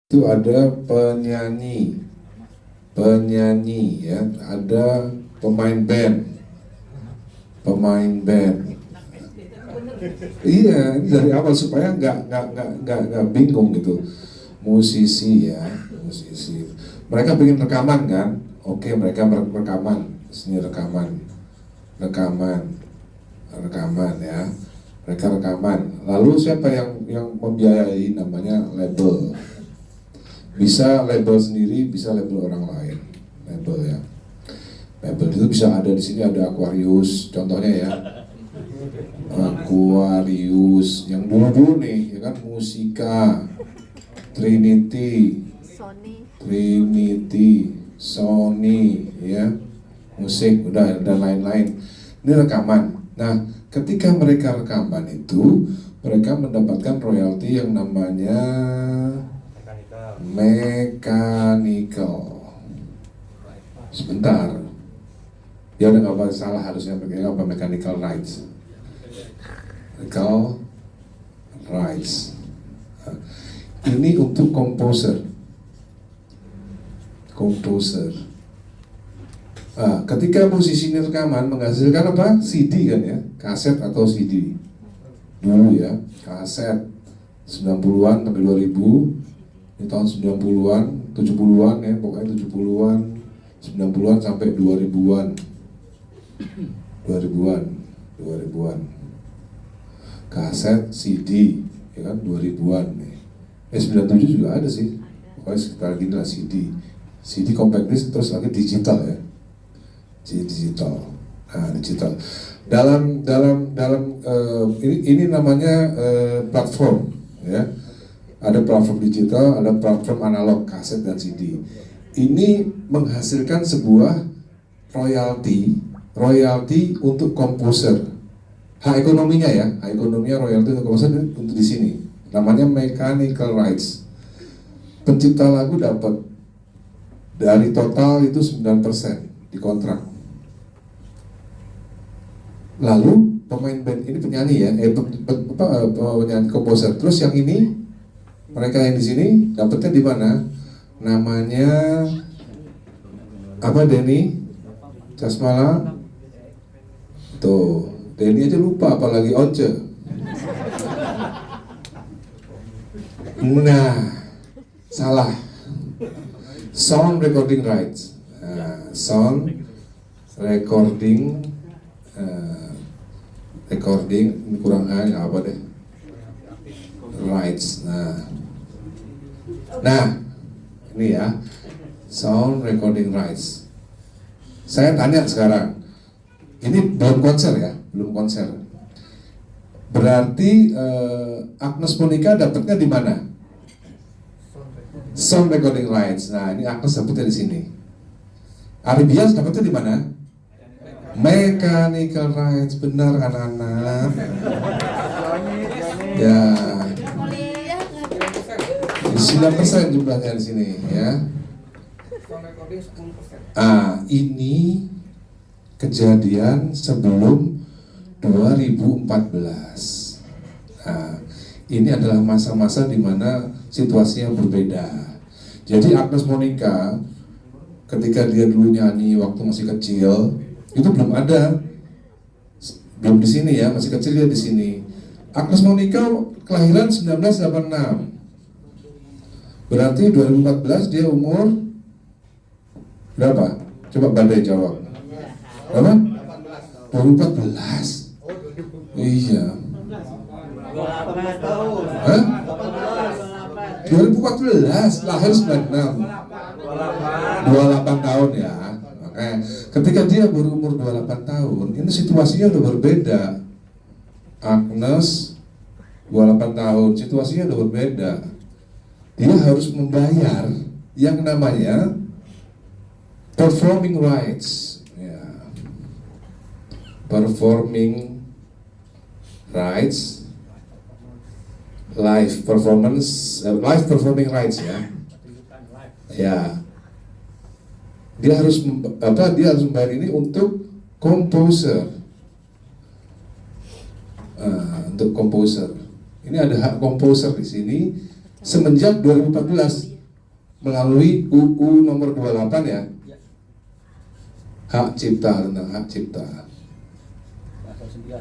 Itu ada penyanyi ya, ada pemain band. Iya, ini dari awal supaya nggak bingung gitu. Musisi ya, musisi. Mereka bikin rekaman kan? Oke, mereka rekaman, sini rekaman ya. Mereka rekaman. Lalu siapa yang membiayai? Namanya label. Bisa label sendiri, bisa label orang lain. Label ya. Label itu bisa ada di sini, ada Aquarius, contohnya ya. Aquarius yang dulu nih, ya kan, Musika, Trinity, Sony, ya, musik, udah, dan lain-lain. Ini rekaman. Nah, ketika mereka rekaman itu, mereka mendapatkan royalti yang namanya mechanical. Sebentar, dia udah nggak salah, harusnya apa, mechanical rights. Mechanical rights. Ini untuk komposer. Ketika musisi ini rekaman menghasilkan apa? CD kan ya, kaset atau CD. Dulu ya, kaset 90-an sampai 2000. Ini tahun 90-an, 70-an ya, pokoknya 70-an, 90-an sampai 2000-an. 2000-an. Kaset, CD, ya kan, 2000-an nih. 97 juga ada sih. Pokoknya sekitar gini lah CD. CD compact disc, terus lagi digital ya. Digital. Nah, digital. Dalam ini namanya platform ya. Ada platform digital, ada platform analog, kaset dan CD. Ini menghasilkan sebuah royalti untuk komposer. Hak ekonominya ya, hak ekonominya royalti untuk komposer untuk di sini. Namanya mechanical rights. Pencipta lagu dapat dari total itu 9% di kontrak. Lalu pemain band ini penyanyi ya, penyanyi komposer. Terus yang ini, mereka yang di sini dapatnya di mana? Namanya apa, Denny Casmala? Tuh, Denny aja lupa, apalagi Once. Nah, salah. Sound recording rights. Sound recording ini kurang apa deh? Rights. Nah, ini ya, sound recording rights. Saya tanya sekarang, ini belum konser ya, belum konser. Berarti Agnes Monica dapatnya di mana? Sound recording rights. Nah, ini Agnes dapatnya di sini. Aribias dapatnya di mana? Mechanical rights, benar anak-anak. Ya. 9% jumlahnya di sini ya. Ini kejadian sebelum 2014. Ini adalah masa-masa di mana situasinya berbeda. Jadi Agnes Monica ketika dia dulu nyanyi waktu masih kecil, itu belum ada, belum di sini ya, masih kecil dia di sini. Agnes Monica kelahiran 1986. Berarti 2014 dia umur berapa? Coba Badai jawab. Berapa? 2014. Iya. 28 tahun. Hah? 2014, lahir 96. 28 tahun ya. Makanya ketika dia berumur 28 tahun, ini situasinya udah berbeda. Agnes 28 tahun, situasinya udah berbeda. Dia harus membayar yang namanya performing rights ya. Performing rights, live performing rights ya. Ya. Dia harus membayar ini untuk komposer. Untuk komposer. Ini ada hak komposer di sini semenjak 2014. melalui UU nomor 28 ya. Hak cipta, tentang hak cipta. Pasal 9.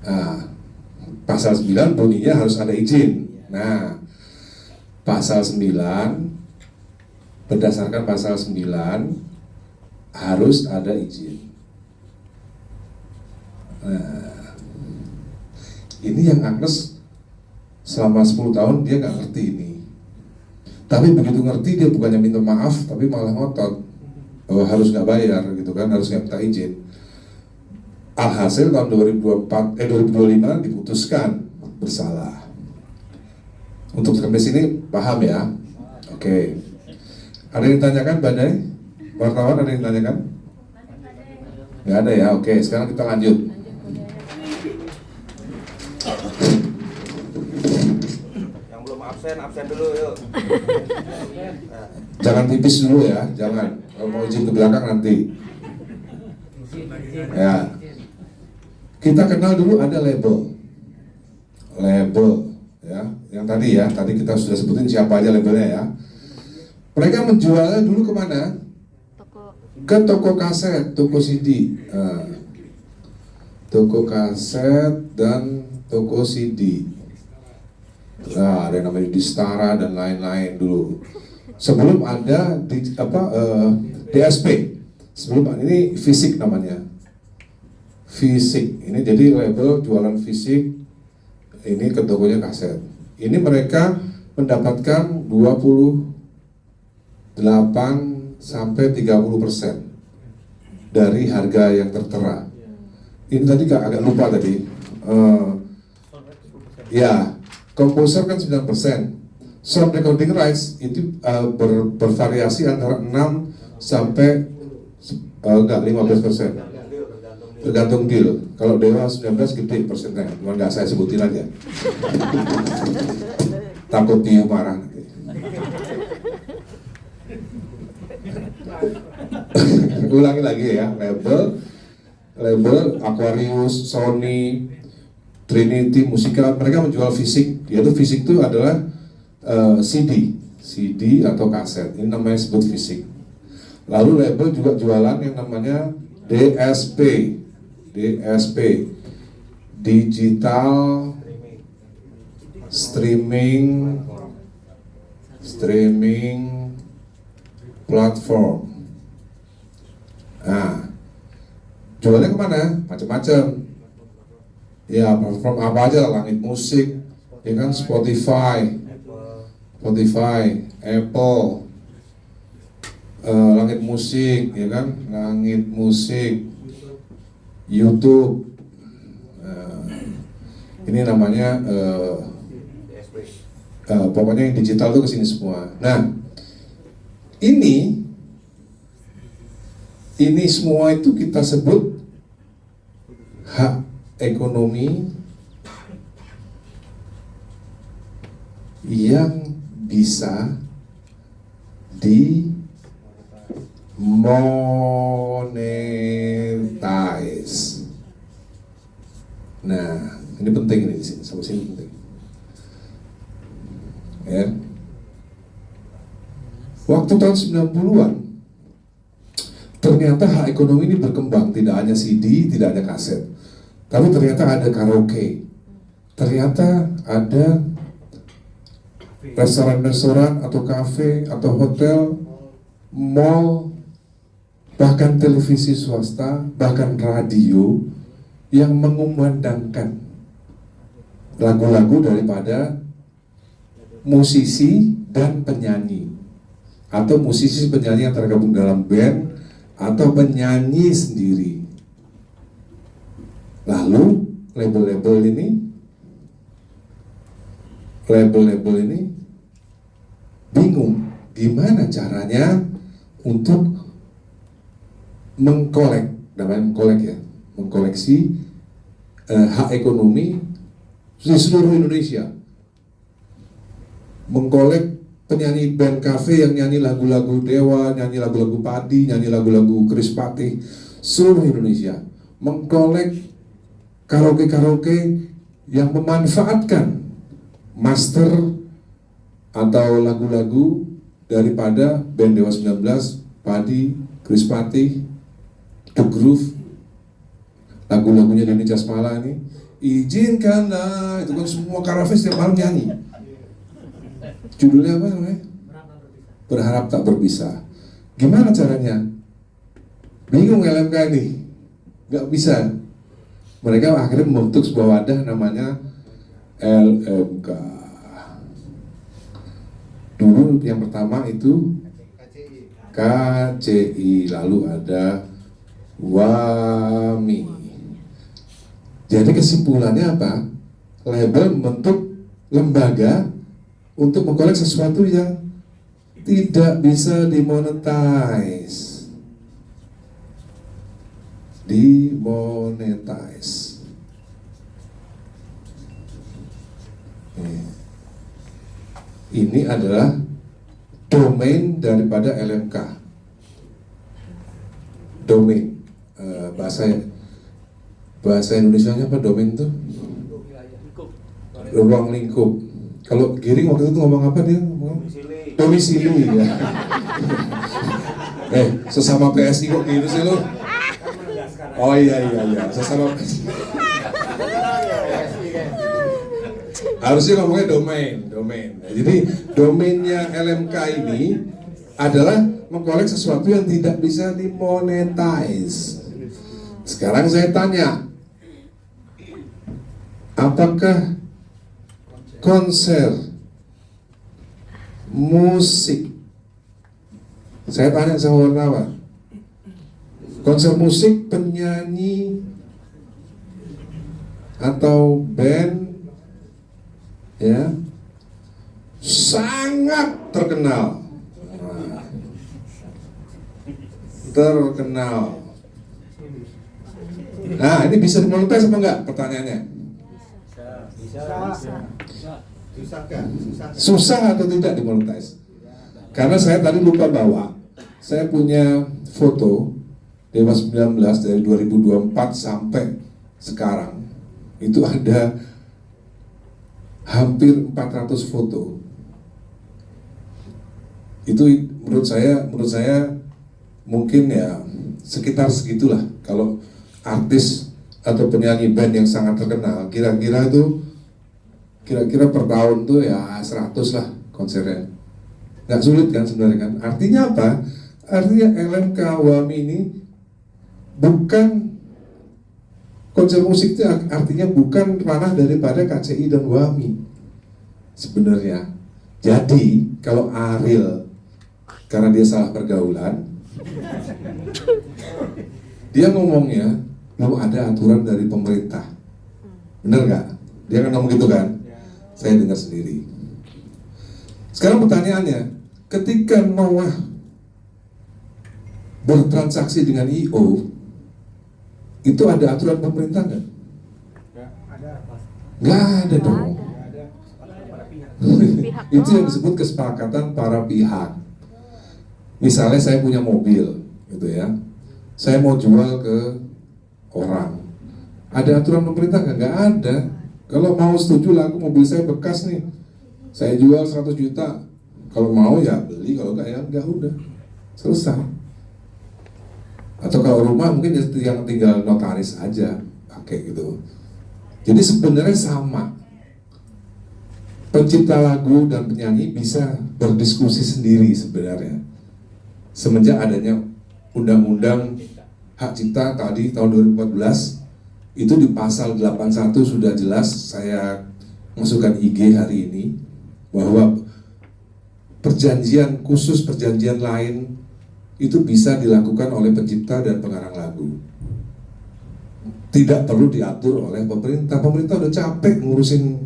Nah, pasal 9 bunyinya harus ada izin. Nah, pasal 9 berdasarkan pasal 9 harus ada izin. Nah, ini yang Agnes selama 10 tahun dia nggak ngerti ini. Tapi begitu ngerti dia bukannya minta maaf, tapi malah ngotot harus nggak bayar gitu kan, harus nggak minta izin. Alhasil tahun 2025 diputuskan bersalah. Untuk sampai sini paham ya? Oke. Ada yang ditanyakan, Badai? Wartawan ada yang ditanyakan? Nggak ada ya? Oke, sekarang kita lanjut. Yang belum absen dulu yuk. Jangan tipis dulu ya, jangan. Kalau mau izin ke belakang nanti. Ya. Kita kenal dulu ada label. Label ya. Yang tadi kita sudah sebutin siapa aja labelnya ya. Mereka menjualnya dulu kemana? Ke toko kaset, toko CD. Toko kaset dan toko CD. Nah, ada yang namanya Distara dan lain-lain dulu. Sebelum ada DSP. Sebelum ini fisik namanya. Fisik. Ini jadi label jualan fisik. Ini ke tokonya kaset. Ini mereka mendapatkan 28 sampai 30% dari harga yang tertera. Ini tadi agak lupa tadi. Ya, komposer kan 9%. Sound recording rights itu bervariasi antara 6 sampai 15%. Tergantung deal. Kalau Dewa 19 gede persennya, cuma nggak saya sebutin aja. Takut dia marah nanti. Ulangi lagi ya, label Aquarius, Sony, Trinity, Musika, mereka menjual fisik. Yaitu fisik itu adalah CD atau kaset. Ini namanya sebut fisik. Lalu label juga jualan yang namanya DSP, digital streaming platform. Nah, jualnya kemana? Macam-macam. Ya, platform apa aja? Langit Musik, ya kan, Spotify, Apple, Langit Musik, ya kan, Langit Musik, YouTube. Ini namanya pokoknya yang digital itu kesini semua. Nah, ini semua itu kita sebut hak ekonomi yang bisa dimonetize. Nah, ini penting ini di sini, sampai sini penting. Ya. Waktu tahun 90-an ternyata hak ekonomi ini berkembang, tidak hanya CD, tidak hanya kaset. Tapi ternyata ada karaoke. Ternyata ada restoran-restoran atau kafe atau hotel, mall, bahkan televisi swasta, bahkan radio yang mengumandangkan lagu-lagu daripada musisi dan penyanyi, atau musisi penyanyi yang tergabung dalam band atau penyanyi sendiri. Lalu label-label ini bingung gimana caranya untuk mengkoleksi hak ekonomi di seluruh Indonesia, mengkolek penyanyi band cafe yang nyanyi lagu-lagu Dewa, nyanyi lagu-lagu Padi, nyanyi lagu-lagu Chris Patih, seluruh Indonesia, mengkolek karaoke-karaoke yang memanfaatkan master atau lagu-lagu daripada band Dewa 19, Padi, Krispatih, The Groove, lagu-lagunya Denny Jasmala ini, izinkanlah, itu kan semua karaoke setiap malam nyanyi. Judulnya apa namanya? Berharap Tak Berpisah. Gimana caranya? Bingung LMK ini, nggak bisa. Mereka akhirnya membentuk sebuah wadah namanya LMK. Dulu yang pertama itu KCI, lalu ada WAMI. Jadi kesimpulannya apa? Label membentuk lembaga untuk mengkolek sesuatu yang tidak bisa dimonetize. Ini adalah domain daripada LMK. Domain, bahasa Indonesianya apa domain itu? Ruang lingkup. Kalau Giring waktu itu ngomong apa dia? Domisili ya. Sesama PSI kok gitu sih lo? Oh iya, sesama PSI. Harusnya ngomongnya domain. Jadi domainnya LMK ini adalah mengkolek sesuatu yang tidak bisa dimonetize. Sekarang saya tanya, apakah konser musik, saya tanya sama wartawan, konser musik penyanyi atau band ya sangat terkenal. Nah, ini bisa dimonetize apa enggak? Pertanyaannya. Susah atau tidak dimonetize? Karena saya tadi lupa bawa. Saya punya foto Dewa 19 dari 2024 sampai sekarang. Itu ada hampir 400 foto. Itu menurut saya mungkin ya sekitar segitulah. Kalau artis atau penyanyi band yang sangat terkenal, kira-kira per tahun tuh ya 100 lah konsernya. Nggak sulit kan sebenarnya kan. Artinya apa? Artinya LMK WAMI ini bukan konser musik, itu artinya bukan ranah daripada KCI dan WAMI sebenarnya. Jadi kalau Ariel, karena dia salah pergaulan, dia ngomongnya belum ada aturan dari pemerintah. Bener nggak? Dia kan ngomong gitu kan? Saya dengar sendiri. Sekarang pertanyaannya, ketika Noah bertransaksi dengan IO, itu ada aturan pemerintah nggak? Nggak ada dong. Itu yang disebut kesepakatan para pihak. Misalnya saya punya mobil, gitu ya. Saya mau jual ke orang. Ada aturan pemerintah nggak? Nggak ada. Kalau mau setuju lah, aku mobil saya bekas nih, saya jual 100 juta. Kalau mau ya beli, kalau nggak ya nggak, udah selesai. Atau kalau rumah mungkin yang tinggal notaris aja pakai gitu. Jadi sebenarnya sama. Pencipta lagu dan penyanyi bisa berdiskusi sendiri sebenarnya. Semenjak adanya Undang-Undang Hak Cipta tadi tahun 2014, itu di pasal 81 sudah jelas, saya masukkan IG hari ini, bahwa perjanjian khusus, perjanjian lain itu bisa dilakukan oleh pencipta dan pengarang lagu. Tidak perlu diatur oleh pemerintah. Pemerintah udah capek ngurusin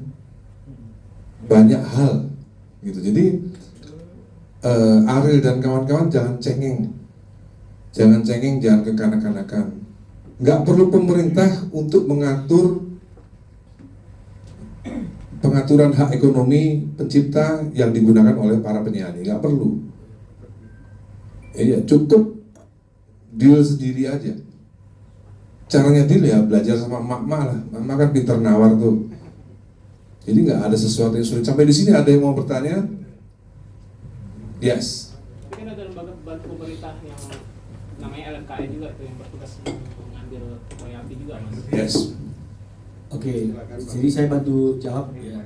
banyak hal gitu. Jadi Ariel dan kawan-kawan jangan cengeng, jangan kekanak-kanakan. Nggak perlu pemerintah untuk mengatur pengaturan hak ekonomi pencipta yang digunakan oleh para penyanyi, nggak perlu. Iya, cukup deal sendiri aja. Caranya deal ya belajar sama emak-emak lah. Emak kan pintar nawar tuh. Jadi nggak ada sesuatu yang sulit. Sampai di sini ada yang mau bertanya? Yes. Tapi kan ada lembaga bantu pemerintah yang namanya LMKN juga tuh yang bertugas mengambil royalti juga mas. Yes. Oke, jadi saya bantu jawab ya.